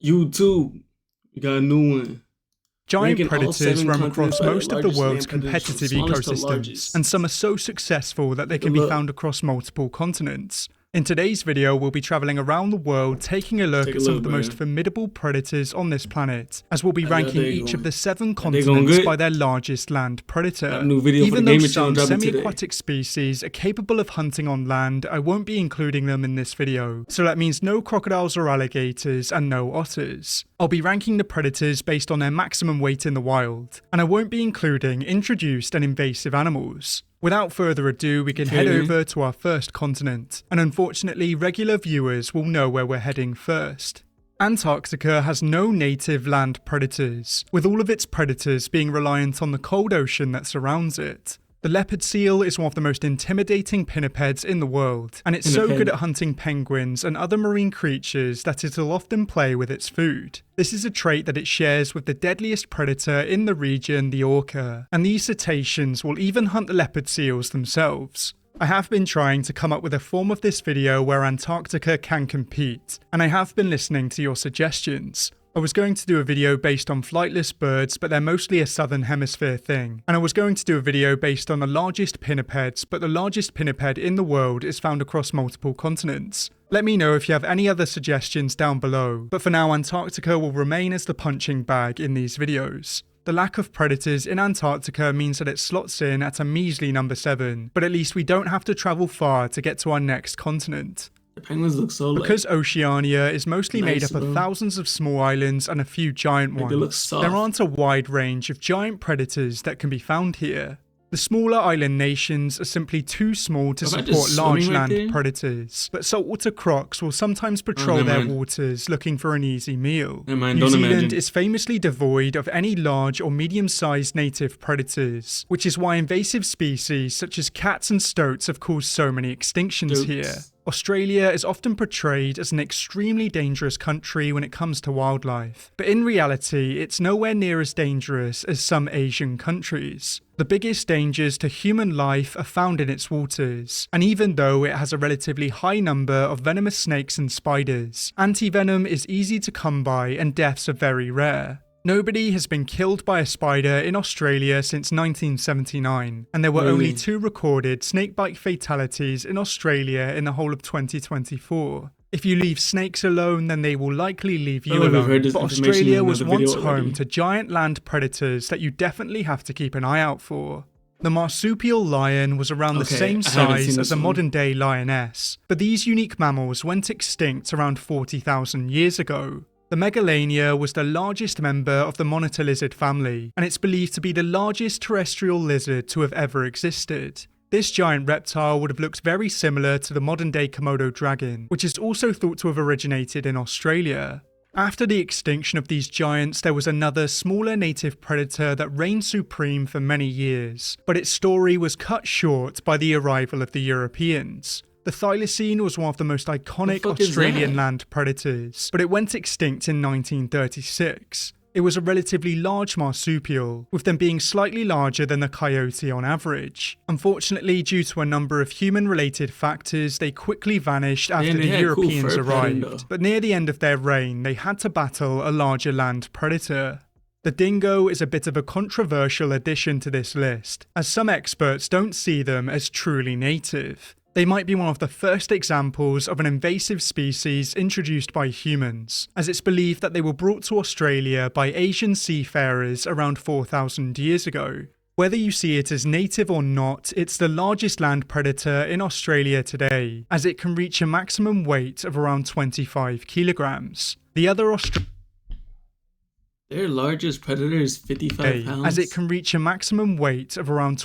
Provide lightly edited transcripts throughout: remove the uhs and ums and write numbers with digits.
YouTube, we got a new one. Giant Ranking all predators 7 roam continents across by the most of the largest world's land predators from competitive smallest to ecosystems, largest. and some are so successful that they Take a can be look. found across multiple continents. In today's video, we'll be traveling around the world taking a look at some of the most formidable predators on this planet, as we'll be ranking each of the 7 continents by their largest land predator. Even though some semi-aquatic species are capable of hunting on land, I won't be including them in this video, so that means no crocodiles or alligators and no otters. I'll be ranking the predators based on their maximum weight in the wild, and I won't be including introduced and invasive animals. Without further ado, we can head over to our first continent, and unfortunately regular viewers will know where we're heading first. Antarctica has no native land predators, with all of its predators being reliant on the cold ocean that surrounds it. The leopard seal is one of the most intimidating pinnipeds in the world, and it's so good at hunting penguins and other marine creatures that it'll often play with its food. This is a trait that it shares with the deadliest predator in the region, the orca, and these cetaceans will even hunt the leopard seals themselves. I have been trying to come up with a form of this video where Antarctica can compete, and I have been listening to your suggestions. I was going to do a video based on flightless birds, but they're mostly a southern hemisphere thing. And I was going to do a video based on the largest pinnipeds, but the largest pinniped in the world is found across multiple continents. Let me know if you have any other suggestions down below, but for now Antarctica will remain as the punching bag in these videos. The lack of predators in Antarctica means that it slots in at a measly number 7, but at least we don't have to travel far to get to our next continent. The penguins look so Because Oceania is mostly made up of thousands of small islands and a few giant ones, there aren't a wide range of giant predators that can be found here. The smaller island nations are simply too small to support large land predators, but saltwater crocs will sometimes patrol their waters looking for an easy meal. New Zealand is famously devoid of any large or medium-sized native predators, which is why invasive species such as cats and stoats have caused so many extinctions here. Australia is often portrayed as an extremely dangerous country when it comes to wildlife, but in reality it's nowhere near as dangerous as some Asian countries. The biggest dangers to human life are found in its waters, and even though it has a relatively high number of venomous snakes and spiders, anti-venom is easy to come by and deaths are very rare. Nobody has been killed by a spider in Australia since 1979, and there were only 2 recorded snakebite fatalities in Australia in the whole of 2024. If you leave snakes alone, then they will likely leave you alone, but Australia was once home to giant land predators that you definitely have to keep an eye out for. The marsupial lion was around the same size as a modern-day lioness, but these unique mammals went extinct around 40,000 years ago. The megalania was the largest member of the monitor lizard family, and it's believed to be the largest terrestrial lizard to have ever existed. This giant reptile would have looked very similar to the modern-day Komodo dragon, which is also thought to have originated in Australia. After the extinction of these giants, there was another smaller native predator that reigned supreme for many years, but its story was cut short by the arrival of the Europeans. The thylacine was one of the most iconic Australian land predators, but it went extinct in 1936. It was a relatively large marsupial, with them being slightly larger than the coyote on average. Unfortunately, due to a number of human-related factors, they quickly vanished after the Europeans arrived, but near the end of their reign, they had to battle a larger land predator. The dingo is a bit of a controversial addition to this list, as some experts don't see them as truly native. They might be one of the first examples of an invasive species introduced by humans, as it's believed that they were brought to Australia by Asian seafarers around 4,000 years ago. Whether you see it as native or not, it's the largest land predator in Australia today, as it can reach a maximum weight of around 25 kilograms. The other Their largest predator is 55 pounds? As it can reach a maximum weight of around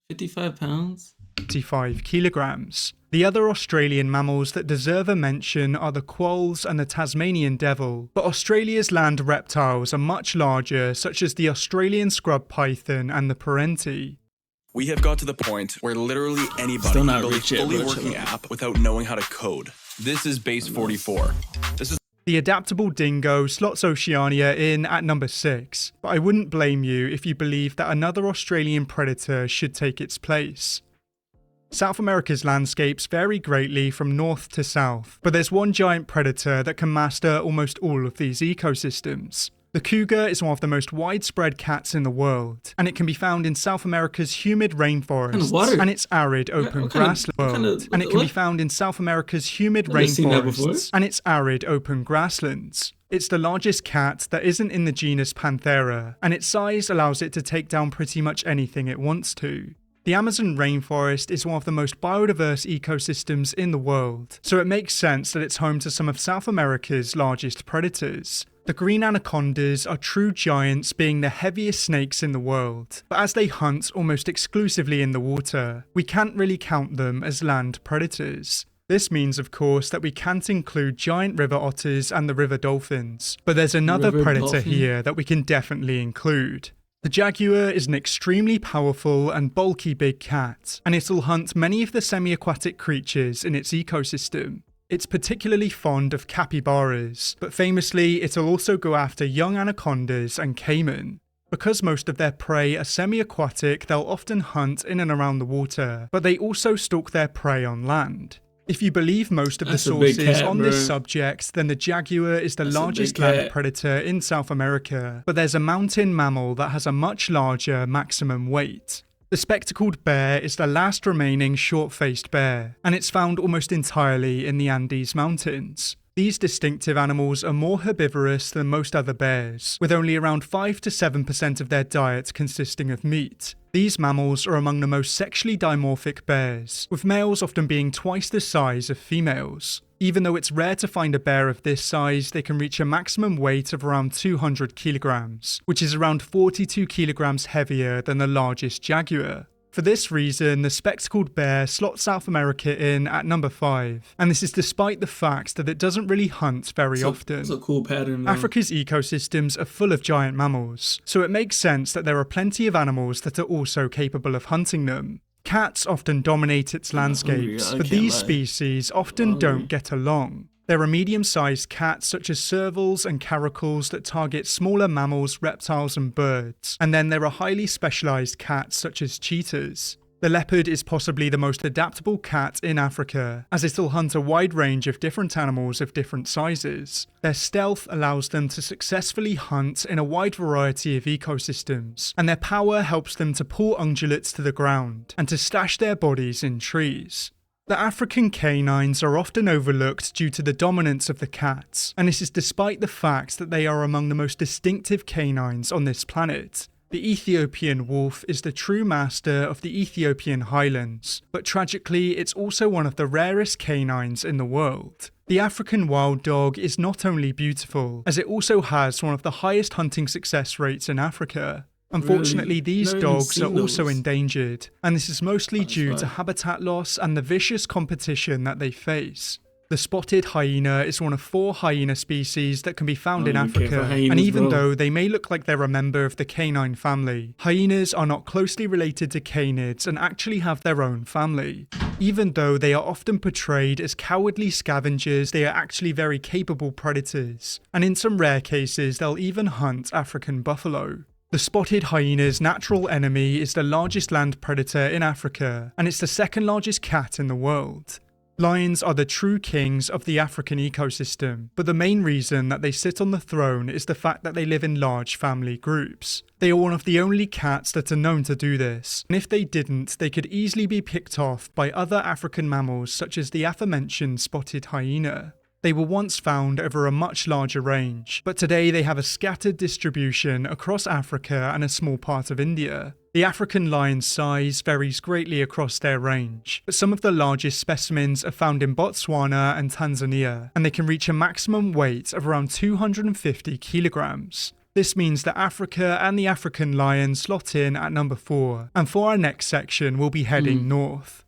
55 pounds? 25 kilograms. The other Australian mammals that deserve a mention are the quolls and the Tasmanian devil, but Australia's land reptiles are much larger, such as the Australian scrub python and the parenti. We have got to the point where literally anybody can build a fully working app without knowing how to code. This is base 44. The adaptable dingo slots Oceania in at number 6, but I wouldn't blame you if you believe that another Australian predator should take its place. South America's landscapes vary greatly from north to south, but there's one giant predator that can master almost all of these ecosystems. The cougar is one of the most widespread cats in the world, and it can be found in South America's humid rainforests and its arid open grasslands. And it can be found in South America's humid rainforests and its arid open grasslands. It's the largest cat that isn't in the genus Panthera, and its size allows it to take down pretty much anything it wants to. The Amazon rainforest is one of the most biodiverse ecosystems in the world, so it makes sense that it's home to some of South America's largest predators. The green anacondas are true giants, being the heaviest snakes in the world, but as they hunt almost exclusively in the water, we can't really count them as land predators. This means, of course, that we can't include giant river otters and the river dolphins, but there's another predator here that we can definitely include. The jaguar is an extremely powerful and bulky big cat, and it'll hunt many of the semi-aquatic creatures in its ecosystem. It's particularly fond of capybaras, but famously it'll also go after young anacondas and caiman. Because most of their prey are semi-aquatic, they'll often hunt in and around the water, but they also stalk their prey on land. If you believe most of the sources on this subject, then the jaguar is the largest land predator in South America, but there's a mountain mammal that has a much larger maximum weight. The spectacled bear is the last remaining short-faced bear, and it's found almost entirely in the Andes Mountains. These distinctive animals are more herbivorous than most other bears, with only around 5 to 7% of their diet consisting of meat. These mammals are among the most sexually dimorphic bears, with males often being twice the size of females. Even though it's rare to find a bear of this size, they can reach a maximum weight of around 200 kilograms, which is around 42 kilograms heavier than the largest jaguar. For this reason, the spectacled bear slots South America in at number 5, and this is despite the fact that it doesn't really hunt very often. It's a cool pattern, though. Africa's ecosystems are full of giant mammals, so it makes sense that there are plenty of animals that are also capable of hunting them. Cats often dominate its landscapes, but these species often don't get along. There are medium-sized cats such as servals and caracals that target smaller mammals, reptiles and birds, and then there are highly specialized cats such as cheetahs. The leopard is possibly the most adaptable cat in Africa, as it'll hunt a wide range of different animals of different sizes. Their stealth allows them to successfully hunt in a wide variety of ecosystems, and their power helps them to pull ungulates to the ground and to stash their bodies in trees. The African canines are often overlooked due to the dominance of the cats, and this is despite the fact that they are among the most distinctive canines on this planet. The Ethiopian wolf is the true master of the Ethiopian highlands, but tragically it's also one of the rarest canines in the world. The African wild dog is not only beautiful, as it also has one of the highest hunting success rates in Africa. Unfortunately, these dogs are also endangered, and this is mostly due to habitat loss and the vicious competition that they face. The spotted hyena is one of 4 hyena species that can be found in Africa, and even though they may look like they're a member of the canine family, hyenas are not closely related to canids and actually have their own family. Even though they are often portrayed as cowardly scavengers, they are actually very capable predators, and in some rare cases they'll even hunt African buffalo. The spotted hyena's natural enemy is the largest land predator in Africa, and it's the second largest cat in the world. Lions are the true kings of the African ecosystem, but the main reason that they sit on the throne is the fact that they live in large family groups. They are one of the only cats that are known to do this, and if they didn't, they could easily be picked off by other African mammals such as the aforementioned spotted hyena. They were once found over a much larger range, but today they have a scattered distribution across Africa and a small part of India. The African lion's size varies greatly across their range, but some of the largest specimens are found in Botswana and Tanzania, and they can reach a maximum weight of around 250 kilograms. This means that Africa and the African lion slot in at number 4, and for our next section we'll be heading north.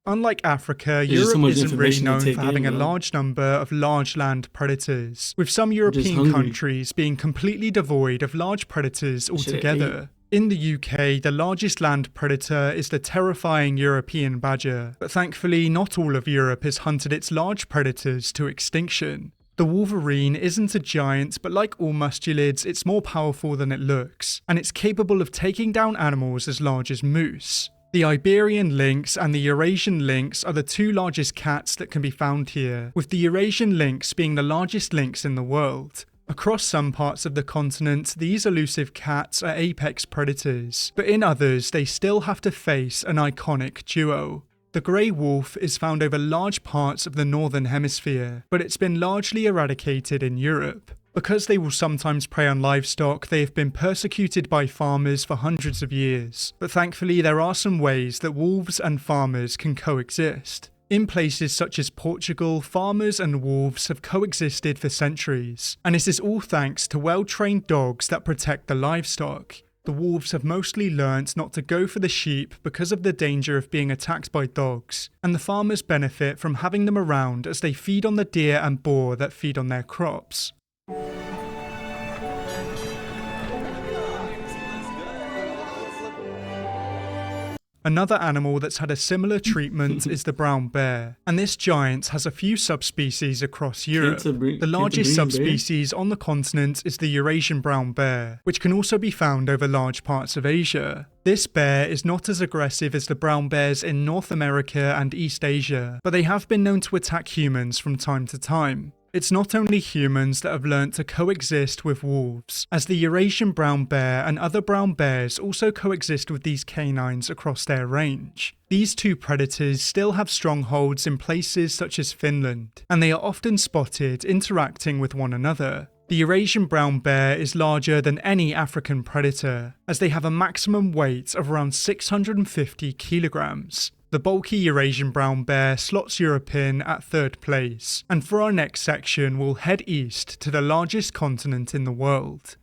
Unlike Africa, Europe isn't really known for having a large number of large land predators, with some European countries being completely devoid of large predators altogether. In the UK, the largest land predator is the terrifying European badger, but thankfully not all of Europe has hunted its large predators to extinction. The wolverine isn't a giant, but like all mustelids, it's more powerful than it looks, and it's capable of taking down animals as large as moose. The Iberian lynx and the Eurasian lynx are the two largest cats that can be found here, with the Eurasian lynx being the largest lynx in the world. Across some parts of the continent, these elusive cats are apex predators, but in others they still have to face an iconic duo. The grey wolf is found over large parts of the northern hemisphere, but it's been largely eradicated in Europe. Because they will sometimes prey on livestock, they have been persecuted by farmers for hundreds of years, but thankfully there are some ways that wolves and farmers can coexist. In places such as Portugal, farmers and wolves have coexisted for centuries, and this is all thanks to well-trained dogs that protect the livestock. The wolves have mostly learnt not to go for the sheep because of the danger of being attacked by dogs, and the farmers benefit from having them around as they feed on the deer and boar that feed on their crops. Another animal that's had a similar treatment is the brown bear, and this giant has a few subspecies across Europe. The largest subspecies on the continent is the Eurasian brown bear, which can also be found over large parts of Asia. This bear is not as aggressive as the brown bears in North America and East Asia, but they have been known to attack humans from time to time. It's not only humans that have learnt to coexist with wolves, as the Eurasian brown bear and other brown bears also coexist with these canines across their range. These two predators still have strongholds in places such as Finland, and they are often spotted interacting with one another. The Eurasian brown bear is larger than any African predator, as they have a maximum weight of around 650 kilograms. The bulky Eurasian brown bear slots Europe in at third place, and for our next section we'll head east to the largest continent in the world.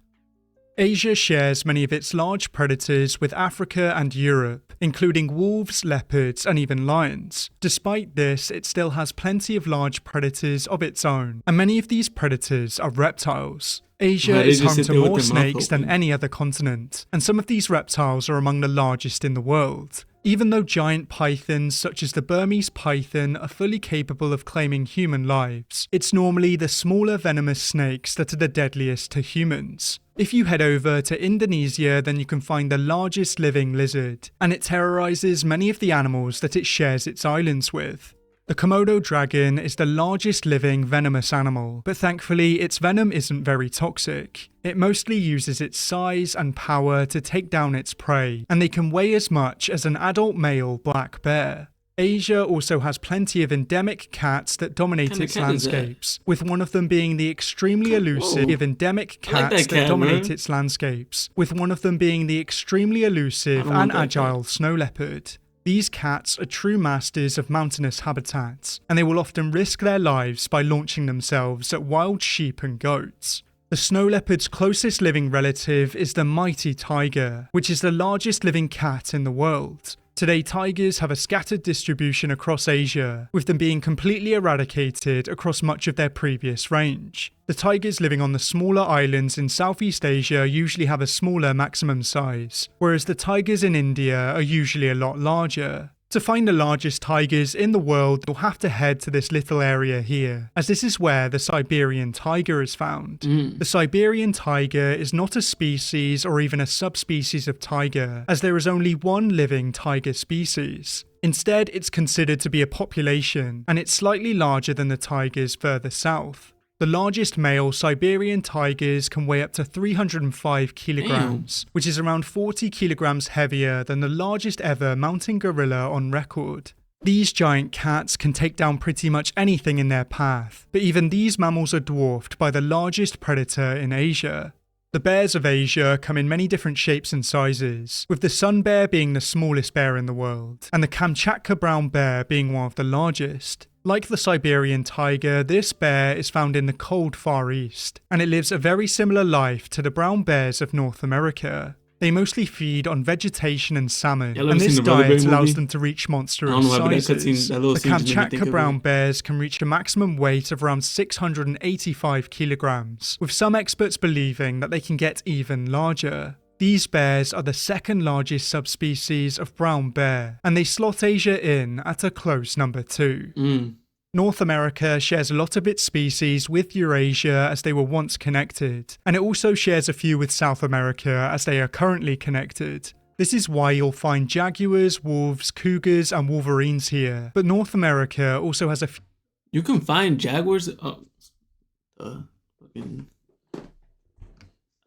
Asia shares many of its large predators with Africa and Europe, including wolves, leopards, and even lions. Despite this, it still has plenty of large predators of its own, and many of these predators are reptiles. Asia is home to more snakes than any other continent, and some of these reptiles are among the largest in the world. Even though giant pythons such as the Burmese python are fully capable of claiming human lives, it's normally the smaller venomous snakes that are the deadliest to humans. If you head over to Indonesia, then you can find the largest living lizard, and it terrorizes many of the animals that it shares its islands with. The Komodo dragon is the largest living venomous animal, but thankfully its venom isn't very toxic. It mostly uses its size and power to take down its prey, and they can weigh as much as an adult male black bear. Asia also has plenty of endemic cats that dominate its landscapes, with one of them being the extremely elusive endemic cats that dominate its landscapes, with one of them being the extremely elusive and agile snow leopard. These cats are true masters of mountainous habitats, and they will often risk their lives by launching themselves at wild sheep and goats. The snow leopard's closest living relative is the mighty tiger, which is the largest living cat in the world. Today, tigers have a scattered distribution across Asia, with them being completely eradicated across much of their previous range. The tigers living on the smaller islands in Southeast Asia usually have a smaller maximum size, whereas the tigers in India are usually a lot larger. To find the largest tigers in the world, you'll have to head to this little area here, as this is where the Siberian tiger is found. The Siberian tiger is not a species or even a subspecies of tiger, as there is only one living tiger species. Instead, it's considered to be a population, and it's slightly larger than the tigers further south. The largest male Siberian tigers can weigh up to 305 kilograms, which is around 40 kilograms heavier than the largest ever mountain gorilla on record. These giant cats can take down pretty much anything in their path, but even these mammals are dwarfed by the largest predator in Asia. The bears of Asia come in many different shapes and sizes, with the sun bear being the smallest bear in the world, and the Kamchatka brown bear being one of the largest. Like the Siberian tiger, this bear is found in the cold Far East, and it lives a very similar life to the brown bears of North America. They mostly feed on vegetation and salmon, and this diet allows them to reach monstrous sizes. The Kamchatka brown bears can reach a maximum weight of around 685 kilograms, with some experts believing that they can get even larger. These bears are the second largest subspecies of brown bear, and they slot Asia in at a close number 2. North America shares a lot of its species with Eurasia as they were once connected, and it also shares a few with South America as they are currently connected. This is why you'll find jaguars, wolves, cougars, and wolverines here. But North America also has a few. You can find jaguars. Fucking.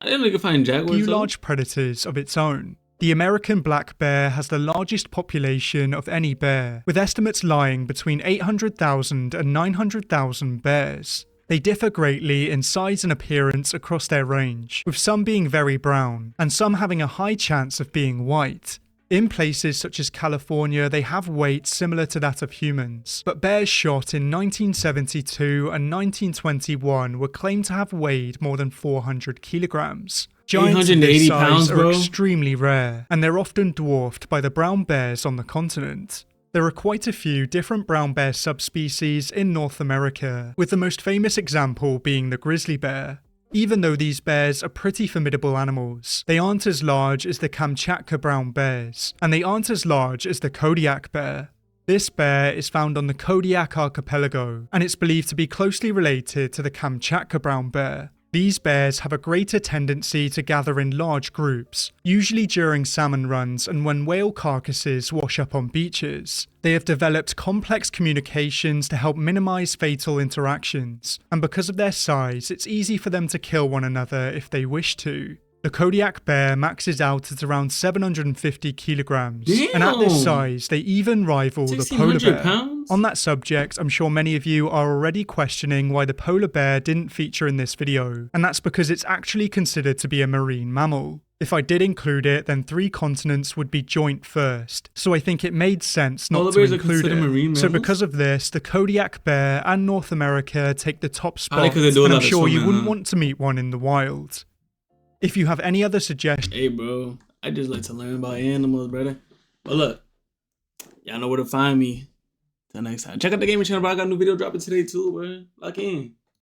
I didn't know you could find jaguars. Few large predators of its own. The American black bear has the largest population of any bear, with estimates lying between 800,000 and 900,000 bears. They differ greatly in size and appearance across their range, with some being very brown, and some having a high chance of being white. In places such as California, they have weight similar to that of humans, but bears shot in 1972 and 1921 were claimed to have weighed more than 400 kilograms. Giants of this size are extremely rare, and they're often dwarfed by the brown bears on the continent. There are quite a few different brown bear subspecies in North America, with the most famous example being the grizzly bear. Even though these bears are pretty formidable animals, they aren't as large as the Kamchatka brown bears, and they aren't as large as the Kodiak bear. This bear is found on the Kodiak archipelago, and it's believed to be closely related to the Kamchatka brown bear. These bears have a greater tendency to gather in large groups, usually during salmon runs and when whale carcasses wash up on beaches. They have developed complex communications to help minimize fatal interactions, and because of their size, it's easy for them to kill one another if they wish to. The Kodiak bear maxes out at around 750 kilograms, and at this size, they even rival the polar bear. Pounds? On that subject, I'm sure many of you are already questioning why the polar bear didn't feature in this video, and that's because it's actually considered to be a marine mammal. If I did include it, then 3 continents would be joint first, so I think it made sense not to include it. So because of this, the Kodiak bear and North America take the top spot, and I'm sure you wouldn't want to meet one in the wild. If you have any other suggestions... Hey, bro. I just like to learn about animals, brother. But look, y'all know where to find me. Till next time. Check out the gaming channel, bro. I got a new video dropping today, too, bro. Lock in.